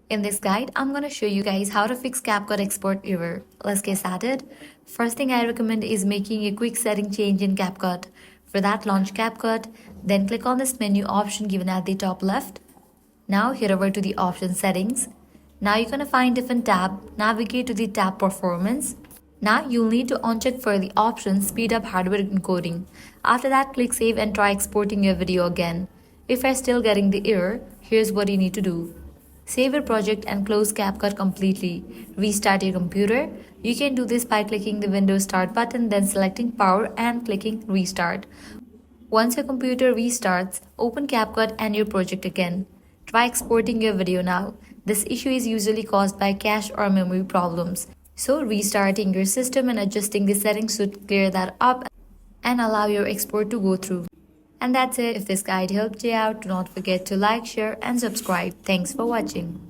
In this guide, I'm going to show you guys how to fix CapCut export error. Let's get started. First thing I recommend is making a quick setting change in CapCut. For that, launch CapCut, then click on this menu option given at the top left. Now head over to the option settings. Now you're going to find different tab. Navigate to the tab performance. Now you'll need to uncheck for the option speed up hardware encoding. After that, click save and try exporting your video again. If you're still getting the error, here's what you need to do. Save your project and close CapCut completely. Restart your computer. You can do this by clicking the Windows Start button, then selecting Power and clicking Restart. Once your computer restarts, open CapCut and your project again. Try exporting your video now. This issue is usually caused by cache or memory problems. So restarting your system and adjusting the settings should clear that up and allow your export to go through. And that's it. If this guide helped you out, do not forget to like, share and subscribe. Thanks for watching.